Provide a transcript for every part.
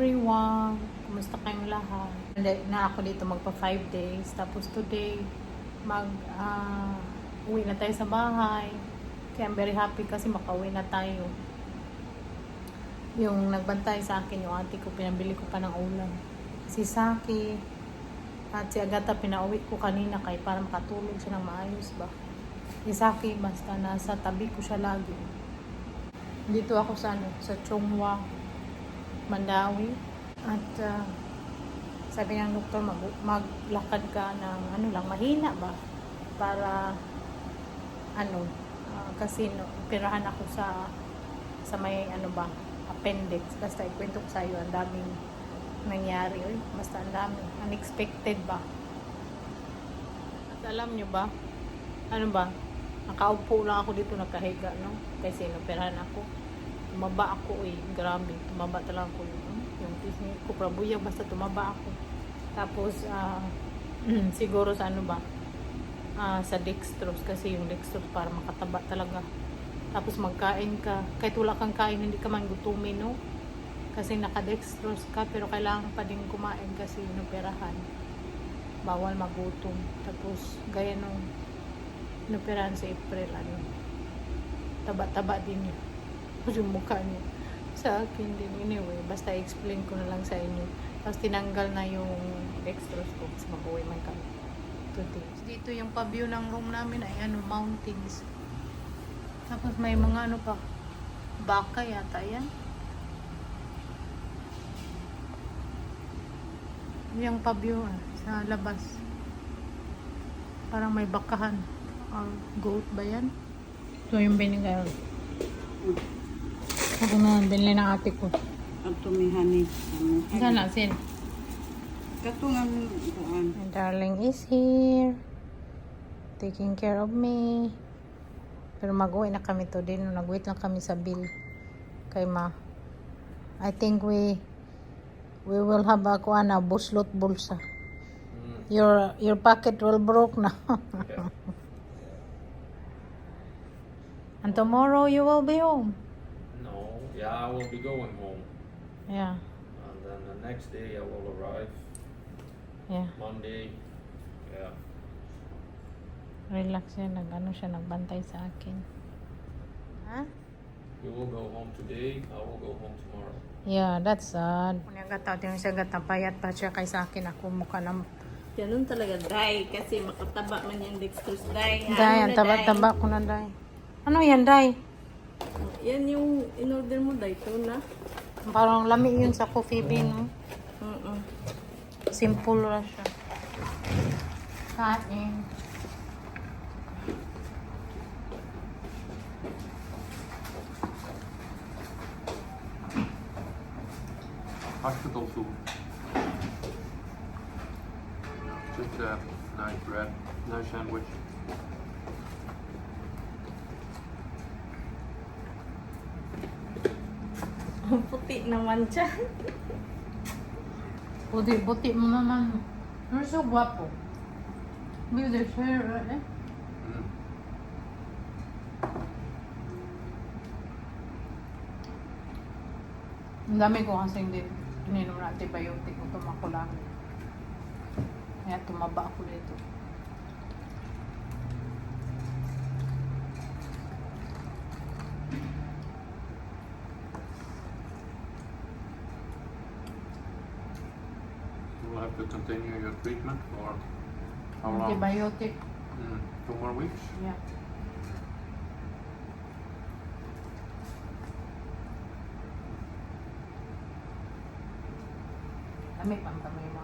everyone! Kumusta kayong lahat? Na ako dito magpa 5 days. Tapos today, uwi na tayo sa bahay. Kaya I'm very happy kasi makauwi na tayo. Yung nagbantay sa akin, yung ate ko, pinabili ko pa ng ulam. Si Saki at si Agata, pinauwi ko kanina kay para makatulog siya ng maayos ba. Si Saki, basta nasa tabi ko siya lagi. Dito ako sa Chongwa, Mandawi. At sabi ng doktor, maglakad ka ng mahina ba? Para kasi operahan ako sa may appendix. Basta ikwento ko sa iyo, ang daming nangyari. Basta ang daming unexpected ba? At alam nyo ba, nakaupo lang ako dito, nakahiga, no? Kasi inoperahan ako. Tumaba ako grabe. Tumaba talaga ako yung tisni ko, prabuyag, basta tumaba ako. Tapos, siguro sa sa dextrose, kasi yung dextrose para makataba talaga. Tapos magkain ka, kahit wala kang kain, hindi ka man gutumin, no? Kasi naka-dextrose ka, pero kailangan pa din kumain kasi inoperahan. Bawal magutom. Tapos, gaya nung inoperahan sa April, taba-taba din yun. Yung mukha niya sa akin din. Anyway, basta explain ko na lang sa inyo. Tapos tinanggal na yung dextrose ko kasi mag-uwi man kami today. Dito yung pa-view ng room namin ay mountains. Tapos may mga pa, baka yata yan. Yung pa-view sa labas. Parang may bakahan. Or goat ba yan? Ito yung binigay. Ako na, binili ng ate ko. Ang tumihani. Saan na, Sin? Katungan kuan. My darling is here. Taking care of me. Pero mag-uwi na kami today. Nag-wait lang kami sa bill. Kay ma. I think we will have a buslot bulsa. Your pocket will broke now. Yeah. And tomorrow you will be home. No, yeah, I will be going home. Yeah. And then the next day I will arrive. Yeah. Monday. Yeah. Relax siya. Nagbantay sa akin. Ha? You will go home today. I will go home tomorrow. Yeah, that's sad. Kung yung gata, yung siya gata, payat pa siya kay sa akin. Ako mukha ng... Ganun talaga, Day. Kasi makataba man yung dextrose, Day. Day, ang taba-taba ko na, Day. Ano yan, Day? Yan yung in-order mo, Day. Tuna. Parang lami yun sa coffee bean, no? Simple lang siya. Kain. Hospital food. Just a nice bread, nice sandwich. Ang puti naman siya. Buti mo naman. You're so guwapo. With the hair, eh? Mm. Ang dami ko kasing din. Ininom na antibiotic ko. Tumako lang. Kaya tumaba ako dito. You will have to continue your treatment for how long? Antibiotic. 2 more weeks? Yeah. Dami pang kamay mo.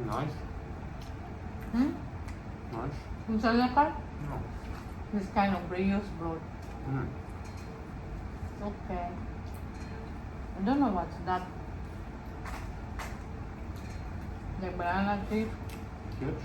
Nice. Nice. Kung sa lakar, No. this kind of brioche bread. Mm. Okay. I don't know what's that. Like banana chip. Good.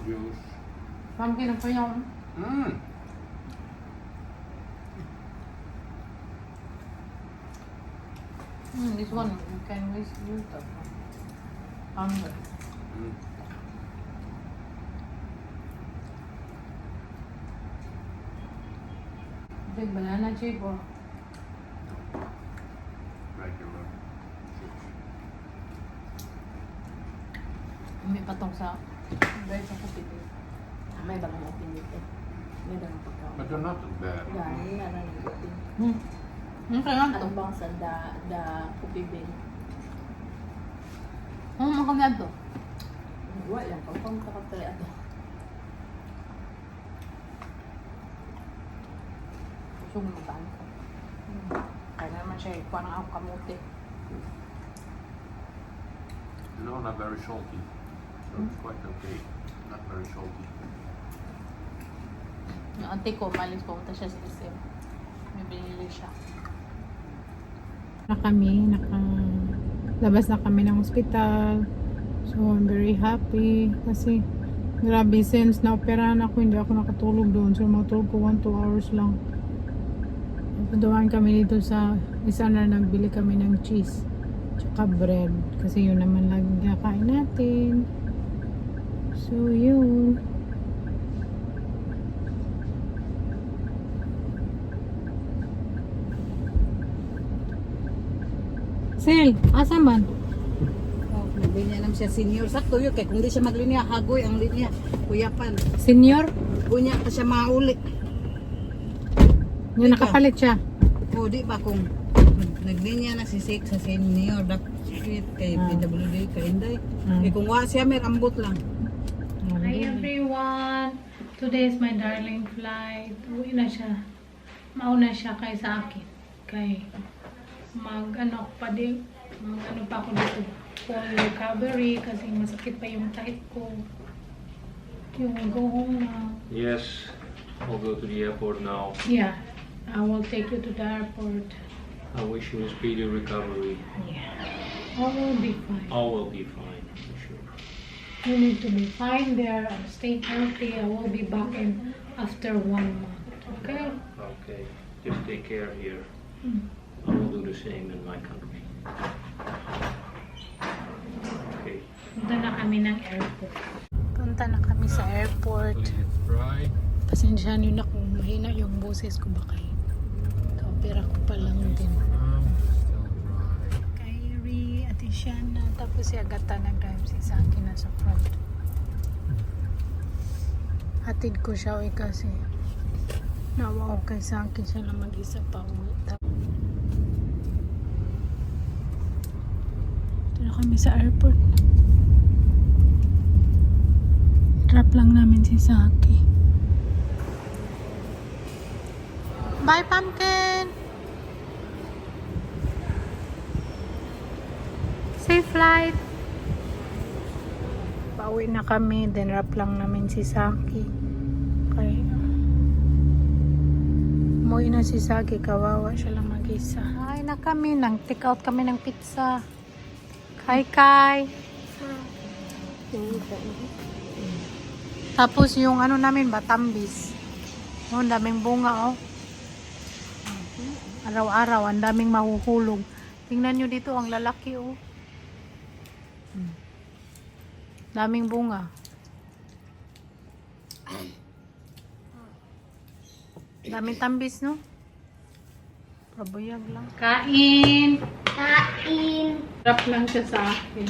juice. Pumpkin apa yang? Mmm. This one you can use the under. Mm. Big banana chip or Regular. may patong sa bread sa kapitid. May bang mga pinito. May bang pagkaon. But they're not that bad. Gani na lang natin. Kaya nga to. Atong bang sa da kupibin. Makagad to. Wala lang. Pagpang kakatay ato. Gusto mo mataan ko. Kaya naman siya, ikuha ng ako kamuti. You know, not very salty. So it's quite okay. Not very salty. Yung auntie ko, malis pumunta siya sa SM. May binili siya. Labas na kami ng ospital. So, I'm very happy. Kasi, grabe, since na-operahan ako, hindi ako nakatulog doon. So, matulog ko 1-2 hours lang. Paduan kami dito sa isa na nagbili kami ng cheese. Tsaka bread. Kasi yun naman lagi nakain natin. So, yun. Sel, asa man? Oh, naglinya naman siya senior. Sakto yun, kaya kung di siya maglinya, hagoy ang linya. Kuyapan. Senior? Kunya pa siya mauli. Yung nakapalit siya. O, di ba kung naglinya na si Sik sa senior, dapat kay PWD, kay Inday. Eh kung wa siya, may rambot lang. Hi everyone! Today is my darling flight. Uwi na siya. Mauna siya kay sa akin. Kay mag-ano pa ako dito. Full recovery kasi masakit pa yung tight ko. Yung go home na. Yes, I'll go to the airport now. Yeah, I will take you to the airport. I wish you a speedy recovery. Yeah, I will be fine. All will be fine, I'm sure. You need to be fine there and stay healthy. I will be back in after 1 month. Okay? Okay, just take care here. Mm. I will do the same in my country. Okay. Punta na kami ng airport. Punta na kami sa airport. Dry. Pasensya nyo na kung mahina yung boses ko ba kayo. Ka-opera ko pa lang din. Still dry. Kyrie, Ate Shana, tapos si Agata nag-drive si Saki na sa front. Hatid ko siya kasi nawa ko kay Saki siya na mag-isa pa uwi. Ito na kami sa airport. Drop lang namin si Saki. Bye, Pumpkin! Safe flight! Pauwi na kami, then wrap lang namin si Saki. Okay. Umuwi na si Saki, kawawa siya lang mag-isa. Ay na kami, nang-take out kami ng pizza. Kai. Tapos yung ano namin, batambis. Oh, ang daming bunga, oh. Araw-araw, ang daming mahuhulog. Tingnan nyo dito, ang lalaki, oh. Daming bunga. Daming tambis, no? Prabuyag lang. Kain! Drop lang siya sa akin.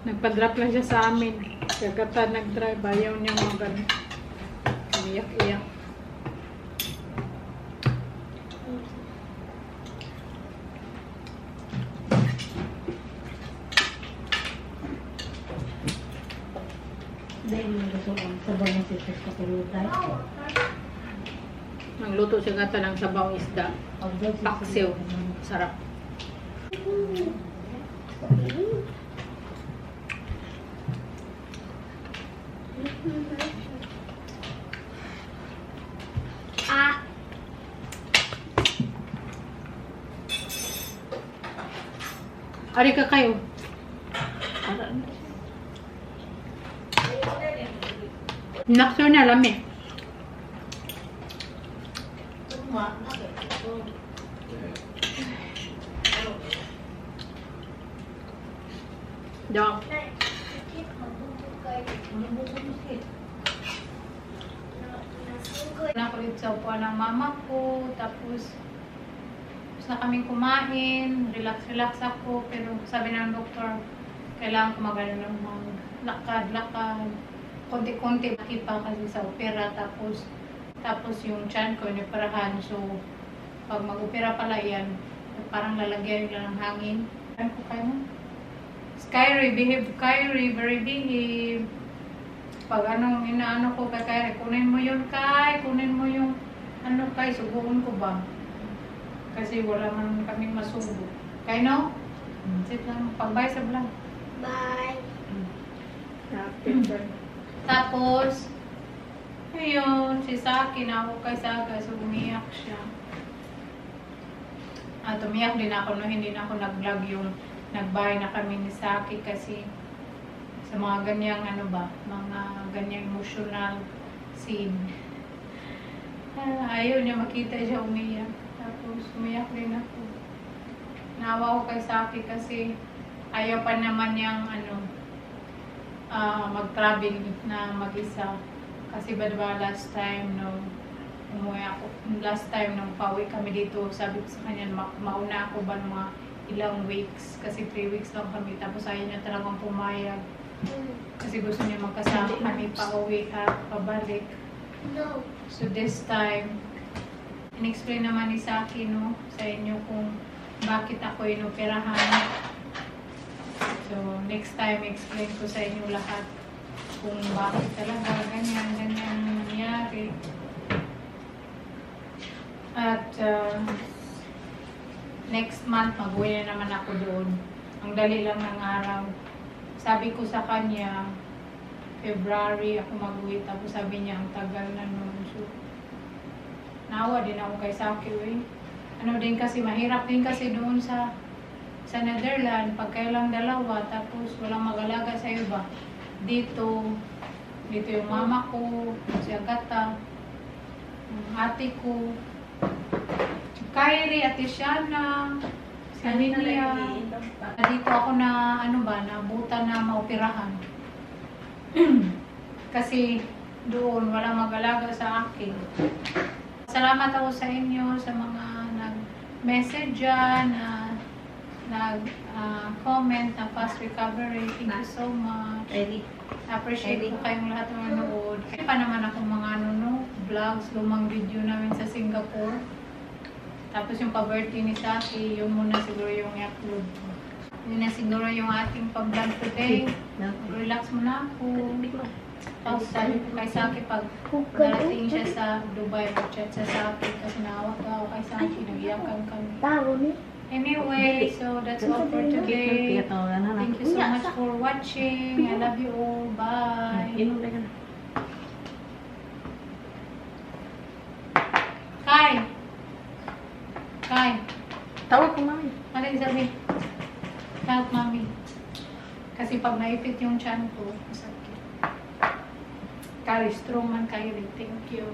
Nagpa-drop lang siya sa amin. Kagata nag-drive, ayaw niya mag-ano. Iyak-iyak. Dahil gusto ang sabaw ng sisis kapulutay. Nagluto siya gata ng sabawang isda. Paksiw. Sarap. Ari ka kayo. Nakso na lami. Dog. Nakulit sa upuan ng mama ko, tapos na kaming kumain, relax ako, pero sabi ng doktor, kailangan ko ng maglakad-lakad, konti-konti pa kasi sa opera, tapos yung tiyan ko inoperahan, so pag mag-opera pala yan, parang lalagyan nila ng hangin. Ano ko kayo? Kyrie, behave, Kyrie, very behave. Pag anong inaano ko kay Kyrie, kunin mo yun, Kai, kunin mo yung ano, Kai, subuon ko ba? Kasi wala man kaming masubo. Kay no? Sit lang, pag-bye sa vlog. Bye. Tapos, ayun, si Saki, nawag kay Saga, so umiyak siya. At umiyak din ako, no, hindi na ako nag-vlog yung nag-bye na kami ni Saki kasi sa mga ganyang ano ba, mga ganyang emotional scene. Ayaw niya makita siya umiyak. Tapos umiyak din ako. Naawa ko kay Saki kasi ayaw pa naman niyang ano, mag-travel na mag-isa. Kasi ba diba last time nung umuwi ako, last time nung pauwi kami dito, sabi ko sa kanya, mauna ako ba ng mga ilang weeks, kasi 3 weeks lang kami, tapos ayaw niya talagang pumayag. Kasi gusto niya magkasama kami pauwi at pabalik. So this time, in-explain naman ni Saki, no, sa inyo kung bakit ako inoperahan. So next time, explain ko sa inyo lahat kung bakit talaga ganyan nangyari. At next month, mag-uwi na naman ako doon. Ang dali lang ng araw. Sabi ko sa kanya, February ako mag-uwi. Tapos sabi niya, ang tagal na noon. So, naawa din ako kay Saki, eh. Ano din kasi, mahirap din kasi doon sa Netherlands, pag kayo lang dalawa, tapos walang mag-alaga sa iba. Dito yung mama ko, si Agata, ang ate ko, Kyrie, Ate Shana, si Aninia. Dito ako na, ano ba, nabuta na maoperahan. Kasi doon, walang mag-alaga sa akin. Salamat ako sa inyo, sa mga nag-message dyan, nag-comment na fast recovery. Thank you so much. Appreciate ko kayong lahat ng manood. Kaya pa naman ako mga vlogs, lumang video namin sa Singapore. Tapos yung pa-birthday ni Saki, yun muna siguro yung i-upload ko. Yun na siguro yung ating pa-vlog today. Relax muna ako. Tapos sabi ko kay Saki, pag darating siya sa Dubai, mag-chat sa Saki kasi naawa ako kay Saki, nag-iyakan kami. Anyway, so that's all for today. Thank you so much for watching. I love you all. Bye. Kai. Tawag ko, mami. Ano yung sabi? Help, mami. Kasi pag naipit yung chan ko, masakit. Kari, strong man kayo. Thank you.